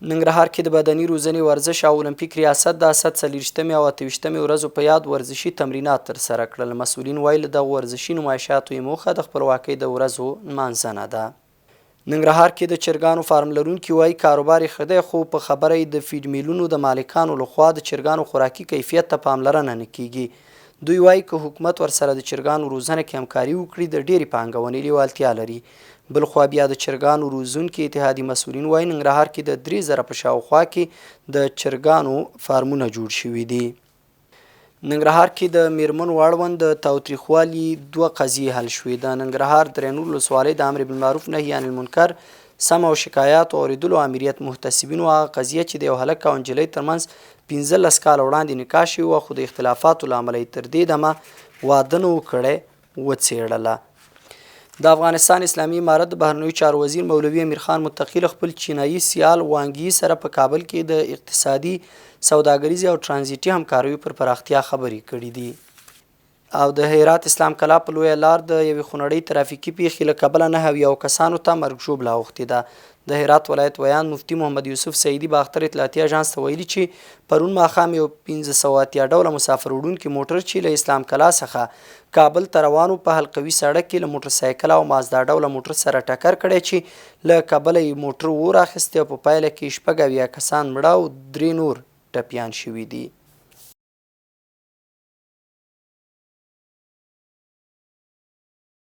ننګرهار کې د بدني روزنې ورزش او المپیک ریاست د اسد 40مې او 28مې ورځو په یاد ورزشي تمرینات ترسره کړل. مسؤلین ویل د ورزشي نمایشاتو یې موخه د خپلواکۍ د ورځو نمانځنه ده. ننګرهار کې د چرګانو فارم لرونکي وایي کاروبار یې ښه دی، خو په خبره یې د فیډ میلونو د مالکانو لخوا د چرګانو خوراکي کیفیت ته پاملرنه نه کیږي. دوی وایي که حکومت ورسره د چرګانو روزنه کې همکاري وکړي د ډېرې پانګونې لیوالتیا لري. بلخوا بیا د چرګانو روزونکي اتحادیې مسؤلین وایي ننګرهار کې د 3000 په شاوخوا کې د چرګانو فارمونه جوړ شوي دي. ننګرهار کې د میرمنو اړوند د تاوتریخوالي 2 قضیې حل شوې. د ننګرهار درېنور ولسوالۍ د امر بالمعروف نهي عن المنکر سم او شکایات اوریدلو امریت محتسبینو هغه قضیه چې د یو هلک او نجلۍ ترمنځ 15 کاله وړاندې نکاح شوې وه، خو د اختلافاتو له امله یې تر دې دمه واده نه و کړی، وڅېړله. د افغانستان اسلامي امارت د بهرنیو چارو وزیر مولوي امیر خان متقي له خپل چینایي سیال وانګ یي سره په کابل کې د اقتصادي، سوداګریزې او ترانزیتي همکاریو پر پراختیا خبرې کړې دي. او د هرات اسلام کلا په لویه لار د یوې خونړۍ ترافیکي پیښې له کبله 9 کسانو ته مرګ ژوبله اوښتې ده. د هرات ولایت ویان مفتي محمد یوسف سعیدي باختر اطلاعاتي اژانس ته ویلي چې پرون ماښام یو 1580 ډوله مسافر وړونکي موټر چې له اسلام کلا څخه کابل ته روان و په حلقوي سړک کې له موټر سایکل او مازدا ډوله موټر سره ټکر کړی چې له کبله یې موټر اور اخیستی او په پایله کې 80 کسان مړه او 3 نور ټپیان شوي دي.